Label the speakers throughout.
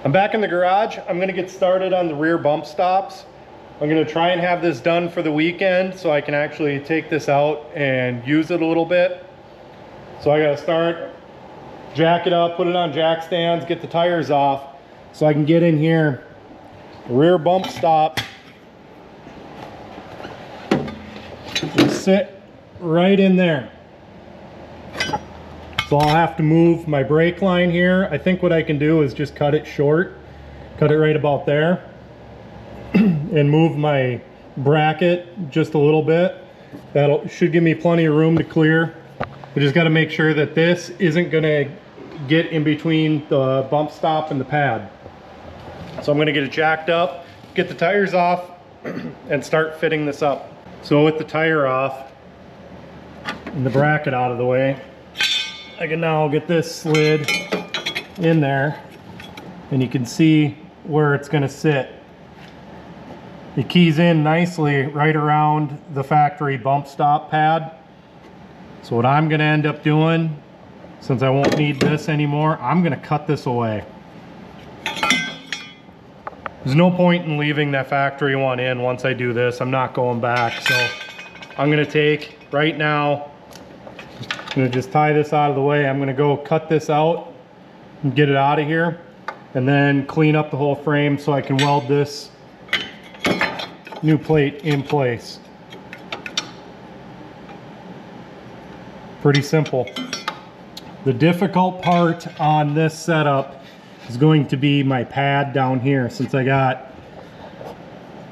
Speaker 1: I'm back in the garage. I'm gonna get started on the rear bump stops. I'm gonna try and have this done for the weekend so I can actually take this out and use it a little bit. So I gotta start, jack it up, put it on jack stands, get the tires off so I can get in here. Rear bump stop will sit right in there. So I'll have to move my brake line here. I think what I can do is just cut it short, cut it right about there, and move my bracket just a little bit. That should give me plenty of room to clear. I just got to make sure that this isn't going to get in between the bump stop and the pad. So I'm going to get it jacked up, get the tires off, and start fitting this up. So with the tire off and the bracket out of the way, I can now get this slid in there, and you can see where it's going to sit. It keys in nicely right around the factory bump stop pad. So what I'm going to end up doing, since I won't need this anymore, I'm going to cut this away. There's no point in leaving that factory one in once I do this. I'm not going back. So I'm going to take right now, I'm going to just tie this out of the way. I'm going to go cut this out and get it out of here, and then clean up the whole frame so I can weld this new plate in place. Pretty simple. The difficult part on this setup is going to be my pad down here. Since I got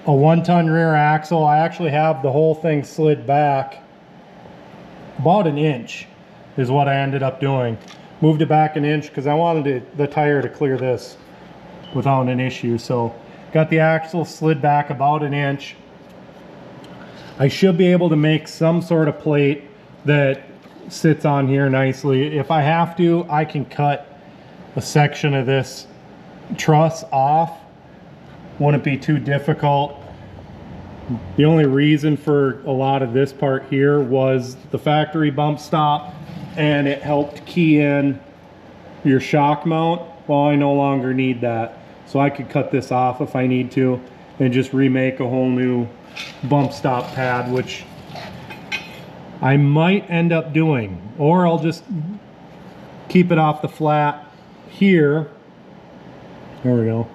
Speaker 1: a 1-ton rear axle, I actually have the whole thing slid back about an inch is what I ended up doing. Moved it back an inch because I wanted the tire to clear this without an issue. So got the axle slid back about an inch. I should be able to make some sort of plate that sits on here nicely. If I have to, I can cut a section of this truss off. Wouldn't be too difficult. The only reason for a lot of this part here was the factory bump stop, and it helped key in your shock mount. Well, I no longer need that. So I could cut this off if I need to and just remake a whole new bump stop pad, which I might end up doing. Or I'll just keep it off the flat here. There we go.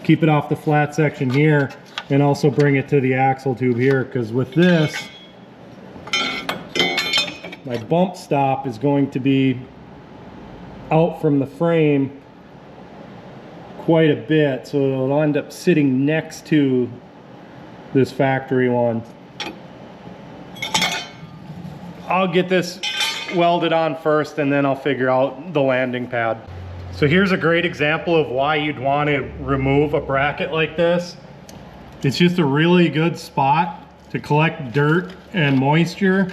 Speaker 1: Keep it off the flat section here, and also bring it to the axle tube here, because with this, my bump stop is going to be out from the frame quite a bit, so it'll end up sitting next to this factory one. I'll get this welded on first, and then I'll figure out the landing pad. So here's a great example of why you'd want to remove a bracket like this. It's just a really good spot to collect dirt and moisture,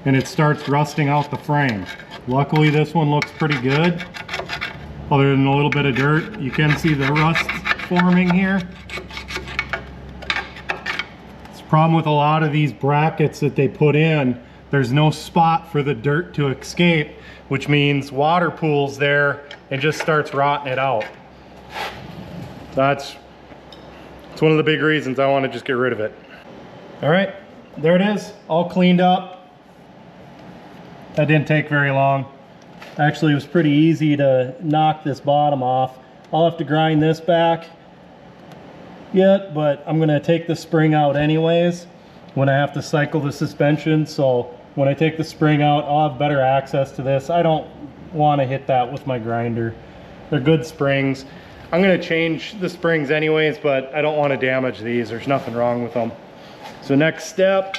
Speaker 1: and it starts rusting out the frame. Luckily this one looks pretty good. Other than a little bit of dirt, you can see the rust forming here. It's a problem with a lot of these brackets that they put in. There's no spot for the dirt to escape, which means water pools there and just starts rotting it out. It's one of the big reasons I want to just get rid of it. All right, there it is, all cleaned up. That didn't take very long. Actually, it was pretty easy to knock this bottom off. I'll have to grind this back yet, but I'm gonna take the spring out anyways when I have to cycle the suspension. So when I take the spring out, I'll have better access to this. I don't want to hit that with my grinder. They're good springs. I'm going to change the springs anyways, but I don't want to damage these. There's nothing wrong with them. So next step,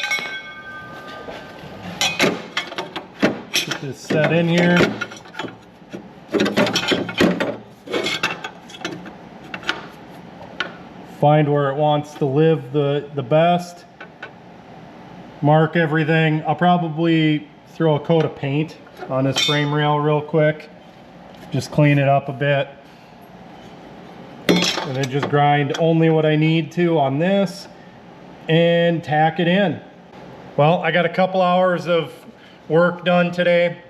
Speaker 1: get this set in here. Find where it wants to live the best. Mark everything. I'll probably throw a coat of paint on this frame rail real quick. Just clean it up a bit. And then just grind only what I need to on this and tack it in. Well, I got a couple hours of work done today.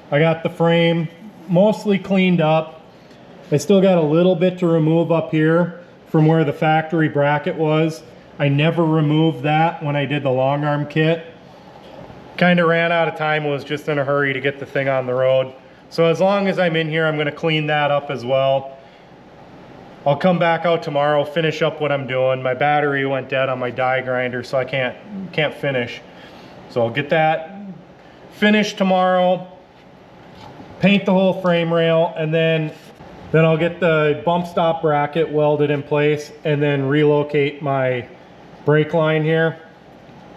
Speaker 1: I got the frame mostly cleaned up. I still got a little bit to remove up here from where the factory bracket was. I never removed that when I did the long arm kit. Kind of ran out of time, was just in a hurry to get the thing on the road. So as long as I'm in here, I'm going to clean that up as well. I'll come back out tomorrow, finish up what I'm doing. My battery went dead on my die grinder, so I can't finish. So I'll get that finished tomorrow, paint the whole frame rail, and then I'll get the bump stop bracket welded in place and then relocate my brake line here.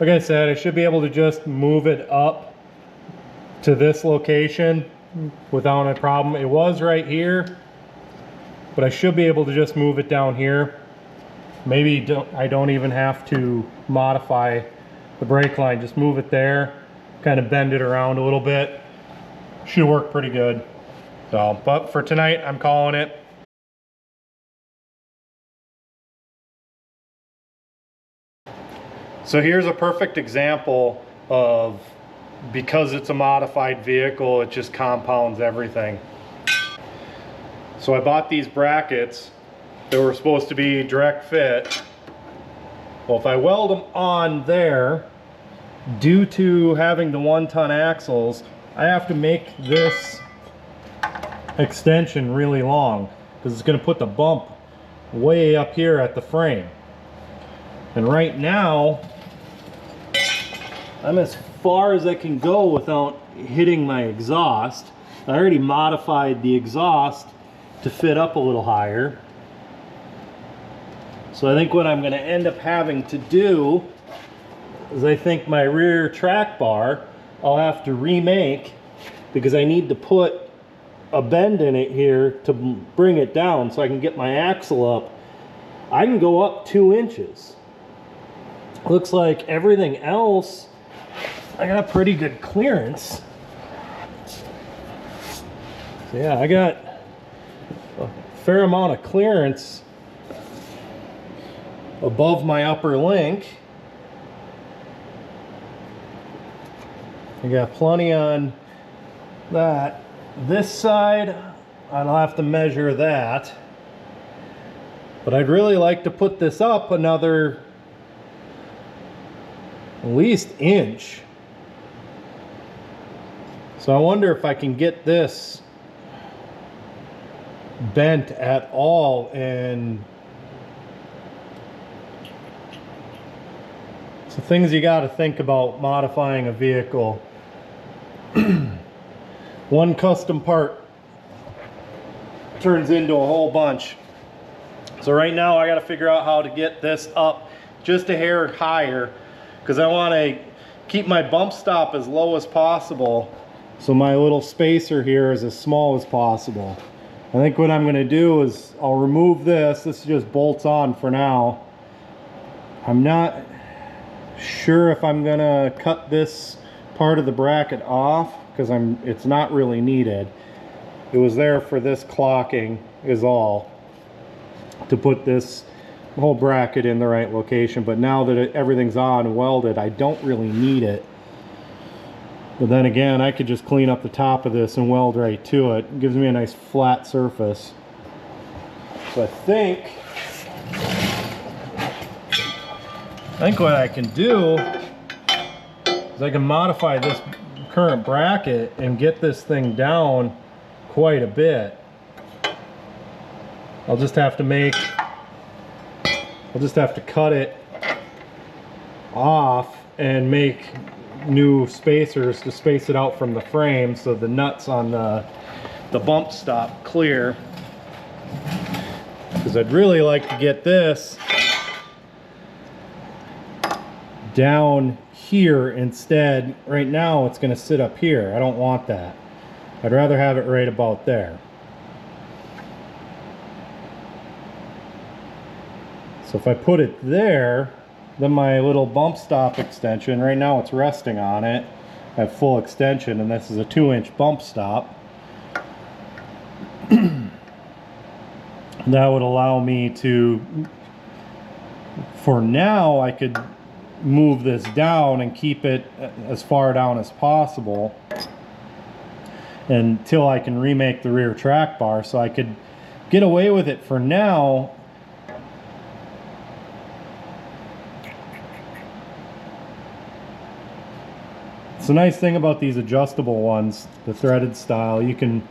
Speaker 1: Like I said, I should be able to just move it up to this location without a problem. It was right here, but I should be able to just move it down here. Maybe I don't even have to modify the brake line, just move it there, kind of bend it around a little bit. Should work pretty good. So, but for tonight, I'm calling it. So here's a perfect example of, because it's a modified vehicle, it just compounds everything. So I bought these brackets that were supposed to be direct fit. Well, if I weld them on there, due to having the 1-ton axles, I have to make this extension really long because it's going to put the bump way up here at the frame. And right now, I'm as far as I can go without hitting my exhaust. I already modified the exhaust to fit up a little higher. So I think what I'm going to end up having to do is, I think my rear track bar I'll have to remake, because I need to put a bend in it here to bring it down so I can get my axle up. I can go up 2 inches. Looks like everything else, I got pretty good clearance. So yeah, I got a fair amount of clearance above my upper link. I got plenty on that. This side, I'll have to measure that. But I'd really like to put this up another at least inch. So I wonder if I can get this bent at all. And so things you got to think about modifying a vehicle. One custom part turns into a whole bunch. So right now I got to figure out how to get this up just a hair higher, because I want to keep my bump stop as low as possible, so my little spacer here is as small as possible. I think what I'm going to do is I'll remove this. This just bolts on for now. I'm not sure if I'm going to cut this part of the bracket off, because it's not really needed. It was there for this clocking is all, to put this whole bracket in the right location. But now that everything's on and welded, I don't really need it. But then again, I could just clean up the top of this and weld right to it. It gives me a nice flat surface. So I think what I can do is I can modify this current bracket and get this thing down quite a bit. I'll just have to cut it off and make new spacers to space it out from the frame, so the nuts on the bump stop clear. Because I'd really like to get this down here instead. Right now it's going to sit up here. I don't want that. I'd rather have it right about there. So if I put it there, then my little bump stop extension, right now it's resting on it. I have full extension, and this is a 2-inch bump stop. That would allow me to, for now, I could move this down and keep it as far down as possible until I can remake the rear track bar. So I could get away with it for now. It's a nice thing about these adjustable ones, the threaded style. You can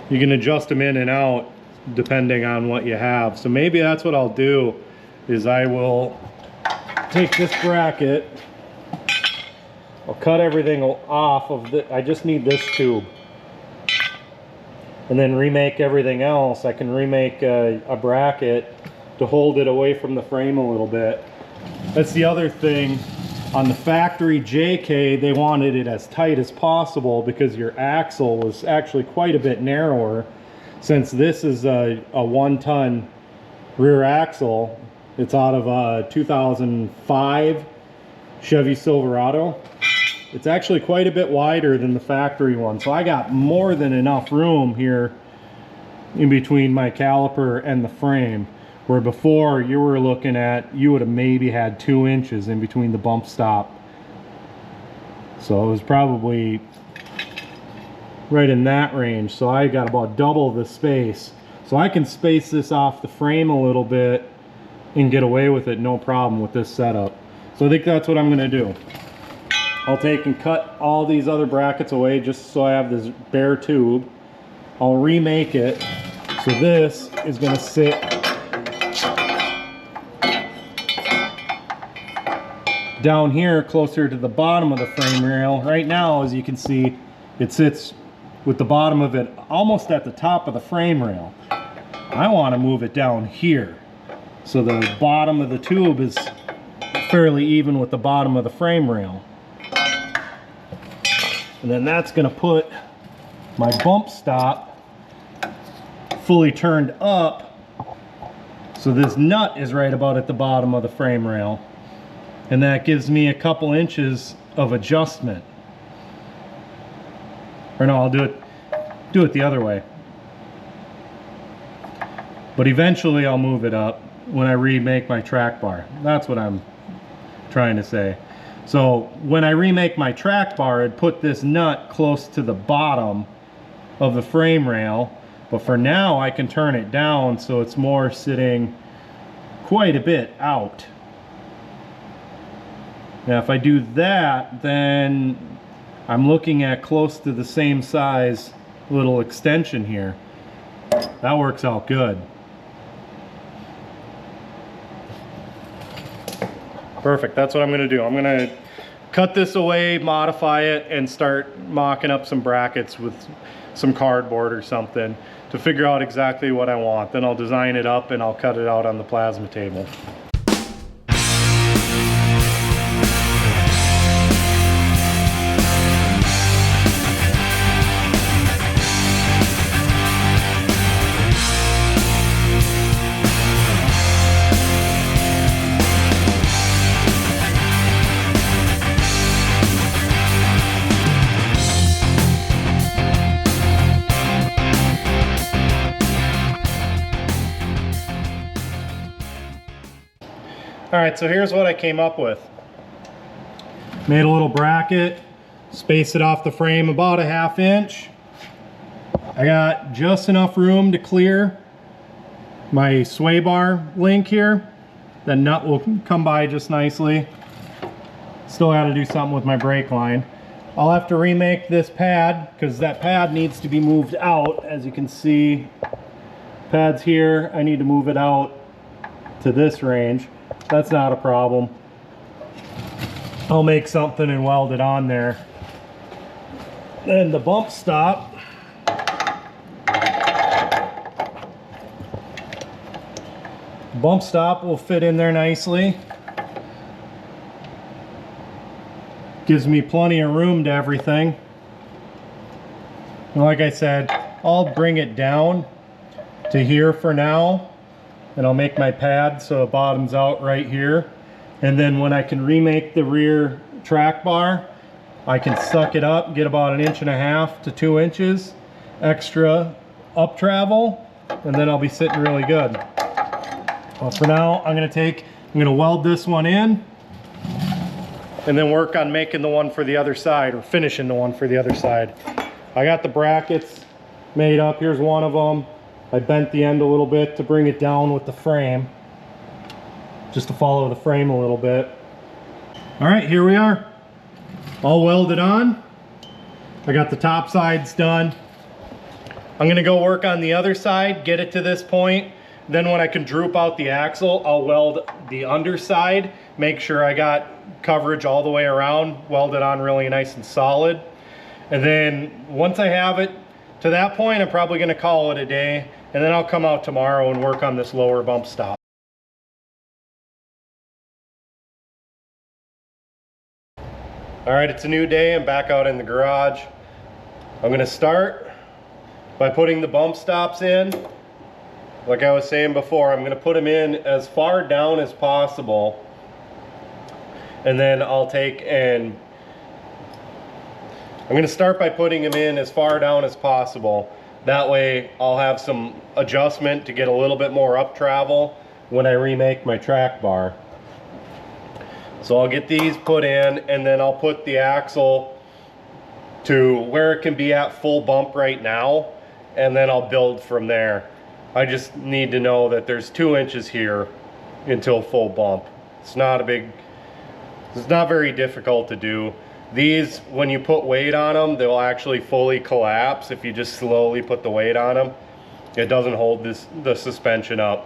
Speaker 1: adjust them in and out depending on what you have. So maybe that's what I'll do, is I will take this bracket, I'll cut everything off of the, I just need this tube, and then remake everything else. I can remake a bracket to hold it away from the frame a little bit. That's the other thing. On the factory JK, they wanted it as tight as possible because your axle was actually quite a bit narrower. Since this is a 1-ton rear axle, it's out of a 2005 Chevy Silverado. It's actually quite a bit wider than the factory one. So I got more than enough room here in between my caliper and the frame. Where before you were looking at, you would have maybe had 2 inches in between the bump stop. So it was probably right in that range. So I got about double the space. So I can space this off the frame a little bit and get away with it, no problem with this setup. So I think that's what I'm gonna do. I'll take and cut all these other brackets away just so I have this bare tube. I'll remake it. So this is gonna sit down here closer to the bottom of the frame rail. Right now, as you can see, it sits with the bottom of it almost at the top of the frame rail. I want to move it down here so the bottom of the tube is fairly even with the bottom of the frame rail. And then that's going to put my bump stop fully turned up so this nut is right about at the bottom of the frame rail. And that gives me a couple inches of adjustment. Or no, I'll do it the other way. But eventually I'll move it up when I remake my track bar. That's what I'm trying to say. So when I remake my track bar, I'd put this nut close to the bottom of the frame rail. But for now, I can turn it down so it's more sitting quite a bit out. Now if I do that, then I'm looking at close to the same size little extension here. That works out good. Perfect, that's what I'm gonna do. I'm gonna cut this away, modify it, and start mocking up some brackets with some cardboard or something to figure out exactly what I want. Then I'll design it up and I'll cut it out on the plasma table. Alright, so here's what I came up with. Made a little bracket, spaced it off the frame about a 1/2 inch. I got just enough room to clear my sway bar link here. That nut will come by just nicely. Still got to do something with my brake line. I'll have to remake this pad because that pad needs to be moved out. As you can see, pad's here. I need to move it out to this range. That's not a problem. I'll make something and weld it on there. Then the bump stop. Bump stop will fit in there nicely. Gives me plenty of room to everything. And like I said, I'll bring it down to here for now. And I'll make my pad so it bottoms out right here. And then when I can remake the rear track bar, I can suck it up, get about 1.5 to 2 inches extra up travel, and then I'll be sitting really good. Well, for now, I'm gonna weld this one in and then work on making the one for the other side, or finishing the one for the other side. I got the brackets made up. Here's one of them. I bent the end a little bit to bring it down with the frame, just to follow the frame a little bit. All right, here we are, all welded on. I got the top sides done. I'm gonna go work on the other side, get it to this point. Then when I can droop out the axle, I'll weld the underside, make sure I got coverage all the way around, weld it on really nice and solid. And then once I have it to that point, I'm probably gonna call it a day, and then I'll come out tomorrow and work on this lower bump stop. All right, it's a new day. I'm back out in the garage. I'm gonna start by putting the bump stops in. Like I was saying before, I'm gonna put them in as far down as possible. And then I'll take and I'm gonna start by putting them in as far down as possible. That way I'll have some adjustment to get a little bit more up travel when I remake my track bar. So I'll get these put in, and then I'll put the axle to where it can be at full bump right now, and then I'll build from there. I just need to know that there's 2 inches here until full bump. It's not very difficult to do. These, when you put weight on them, they'll actually fully collapse if you just slowly put the weight on them. It doesn't hold the suspension up,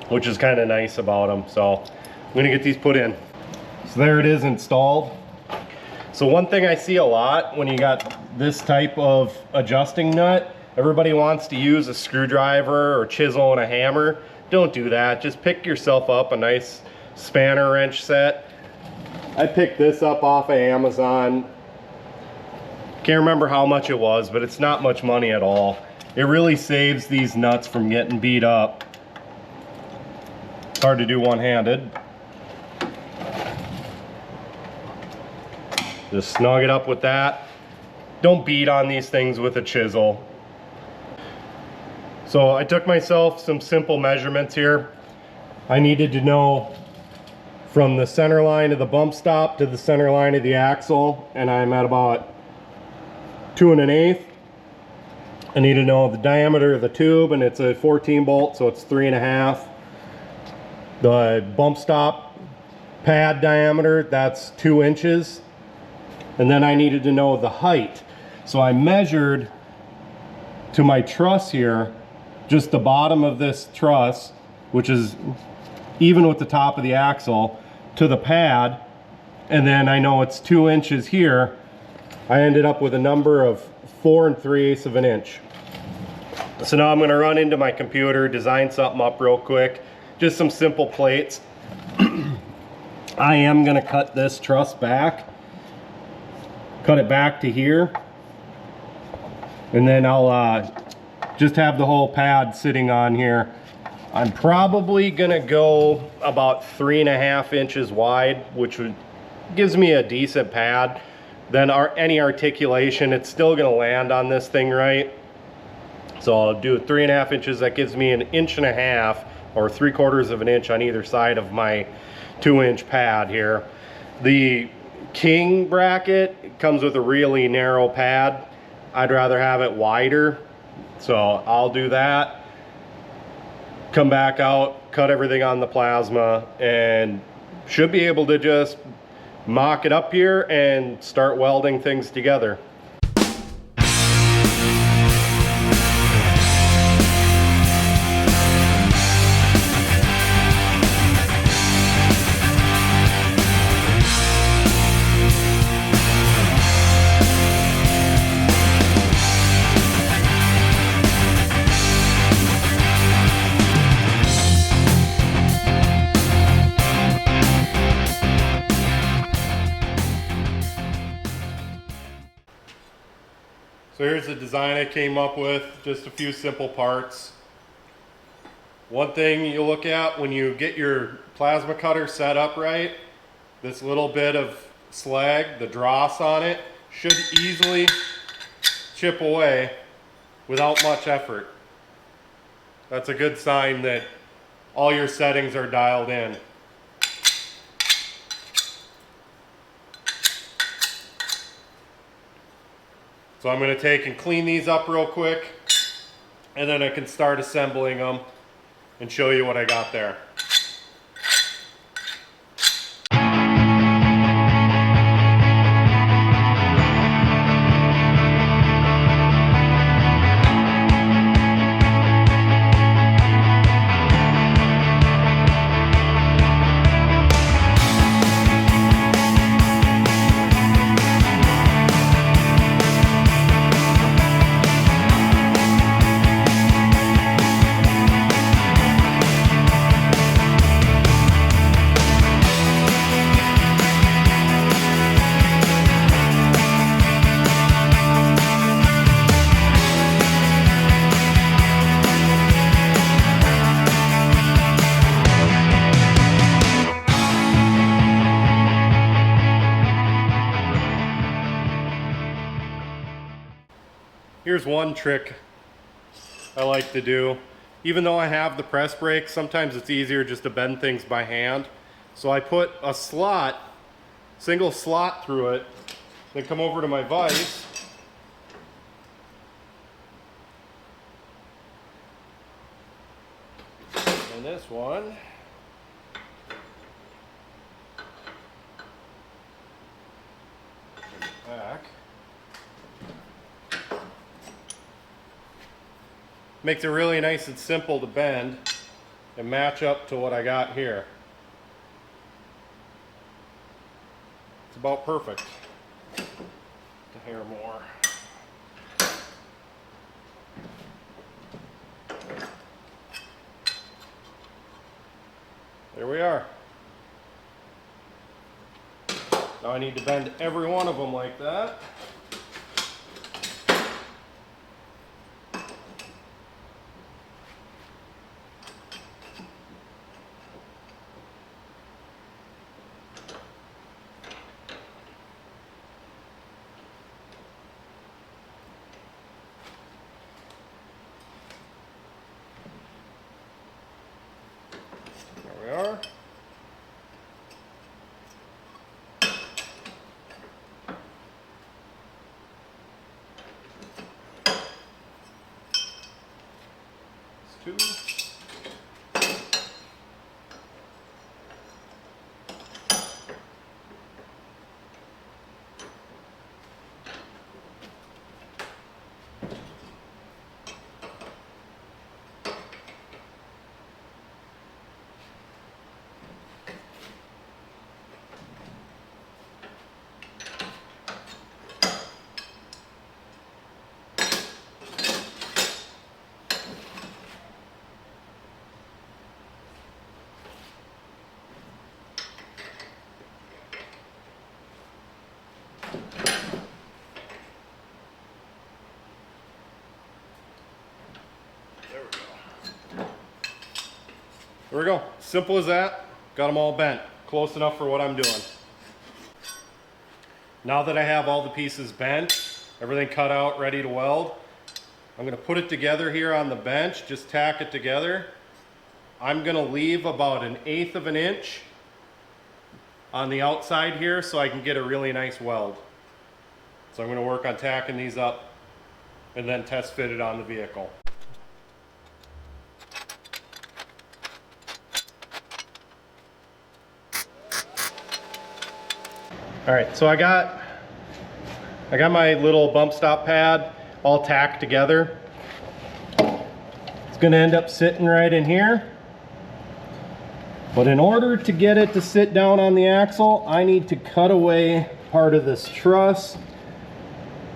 Speaker 1: which is kind of nice about them. So I'm gonna get these put in. So there it is installed. So one thing I see a lot when you got this type of adjusting nut, everybody wants to use a screwdriver or chisel and a hammer. Don't do that. Just pick yourself up a nice spanner wrench set. I picked this up off of Amazon. Can't remember how much it was, but it's not much money at all. It really saves these nuts from getting beat up. It's hard to do one-handed. Just snug it up with that. Don't beat on these things with a chisel. So I took myself some simple measurements here. I needed to know from the center line of the bump stop to the center line of the axle, and I'm at about 2 1/8. I need to know the diameter of the tube, and it's a 14 bolt, so it's 3 1/2. The bump stop pad diameter, that's 2 inches. And then I needed to know the height. So I measured to my truss here, just the bottom of this truss, which is even with the top of the axle, to the pad, and then I know it's 2 inches here. I ended up with a number of 4 3/8 of an inch. So now I'm gonna run into my computer, design something up real quick, just some simple plates. I am gonna cut this truss back, cut it back to here, and then I'll just have the whole pad sitting on here. I'm probably gonna go about 3 1/2 inches wide, which gives me a decent pad. Then any articulation, it's still gonna land on this thing right. So I'll do 3 1/2 inches. That gives me 1.5 inches or 3/4 of an inch on either side of my 2-inch pad here. The king bracket comes with a really narrow pad. I'd rather have it wider, so I'll do that. Come back out, cut everything on the plasma, and should be able to just mock it up here and start welding things together. So here's the design I came up with, just a few simple parts. One thing you look at when you get your plasma cutter set up right, this little bit of slag, the dross on it, should easily chip away without much effort. That's a good sign that all your settings are dialed in. So I'm going to take and clean these up real quick. and then I can start assembling them and show you what I got there. Here's one trick I like to do. Even though I have the press brake, sometimes it's easier just to bend things by hand. So I put a slot, single slot through it, then come over to my vise. And this one. Back. Makes it really nice and simple to bend and match up to what I got here. It's about perfect. A hair more. There we are. Now I need to bend every one of them like that. There we are. Two. There we go. Simple as that. Got them all bent. Close enough for what I'm doing. Now that I have all the pieces bent, everything cut out, ready to weld, I'm going to put it together here on the bench, just tack it together. I'm going to leave about 1/8 of an inch on the outside here so I can get a really nice weld. So I'm going to work on tacking these up and then test fit it on the vehicle. All right, so I got my little bump stop pad all tacked together. It's gonna end up sitting right in here. But in order to get it to sit down on the axle, I need to cut away part of this truss.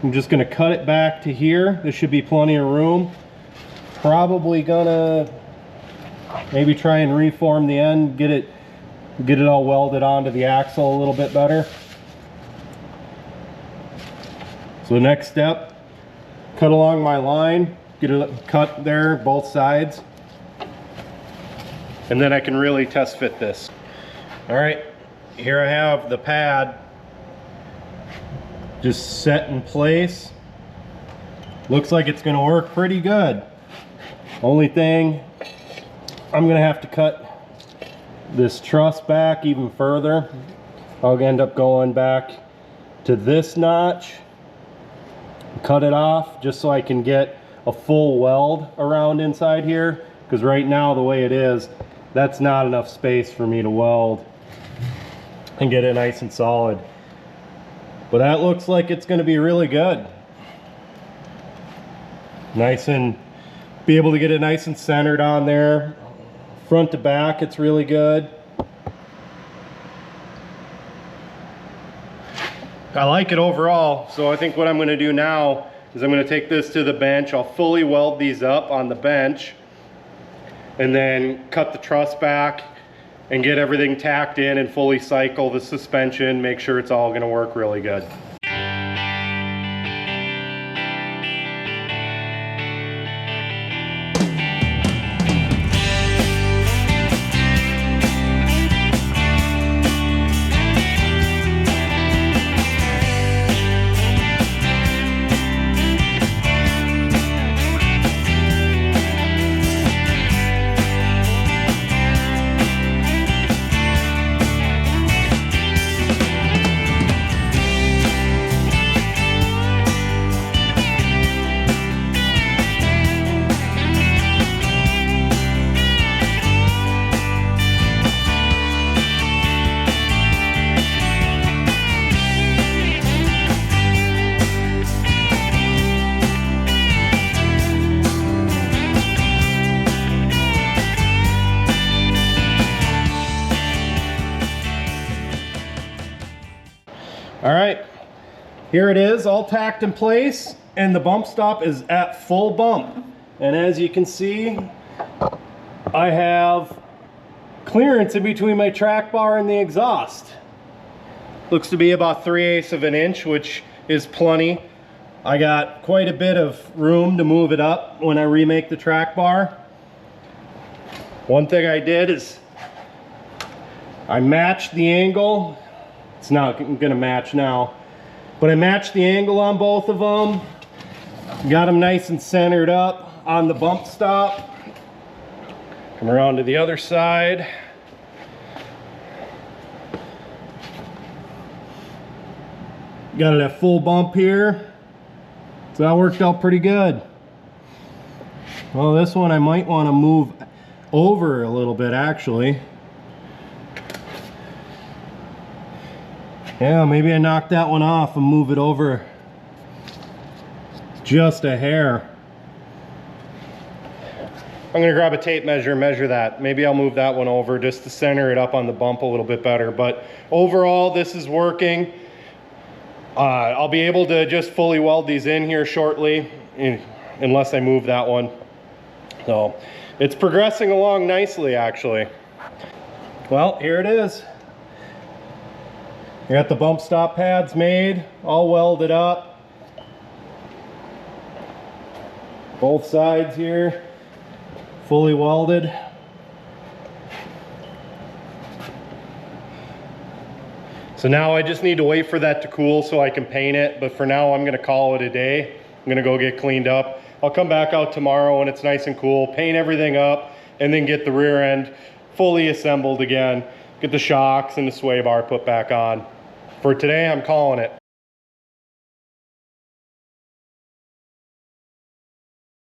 Speaker 1: I'm just gonna cut it back to here. There should be plenty of room. Probably gonna maybe try and reform the end, get it all welded onto the axle a little bit better. So the next step, cut along my line, get it cut there, both sides. And then I can really test fit this. All right, here I have the pad just set in place. Looks like it's gonna work pretty good. Only thing, I'm gonna have to cut this truss back even further. I'll end up going back to this notch, cut it off just so I can get a full weld around inside here, because right now the way it is, that's not enough space for me to weld and get it nice and solid. But that looks like it's going to be really good. Nice, and be able to get it nice and centered on there. Front to back, it's really good. I like it overall. So I think what I'm going to do now is I'm going to take this to the bench. I'll fully weld these up on the bench and then cut the truss back and get everything tacked in and fully cycle the suspension, make sure it's all going to work really good. All right, here it is, all tacked in place, and the bump stop is at full bump. And as you can see, I have clearance in between my track bar and the exhaust. Looks to be about 3/8 of an inch, which is plenty. I got quite a bit of room to move it up when I remake the track bar. One thing I did is I matched the angle. It's not gonna match now, but I matched the angle on both of them. Got them nice and centered up on the bump stop. Come around to the other side. Got it at full bump here. So that worked out pretty good. Well, this one I might want to move over a little bit actually. Yeah, maybe I knock that one off and move it over just a hair. I'm gonna grab a tape measure and measure that. Maybe I'll move that one over just to center it up on the bump a little bit better. But overall, this is working. I'll be able to just fully weld these in here shortly, unless I move that one. So it's progressing along nicely, actually. Well, here it is. You got the bump stop pads made, all welded up. Both sides here, fully welded. So now I just need to wait for that to cool so I can paint it, but for now I'm gonna call it a day. I'm gonna go get cleaned up. I'll come back out tomorrow when it's nice and cool, paint everything up, and then get the rear end fully assembled again. Get the shocks and the sway bar put back on. For today, I'm calling it.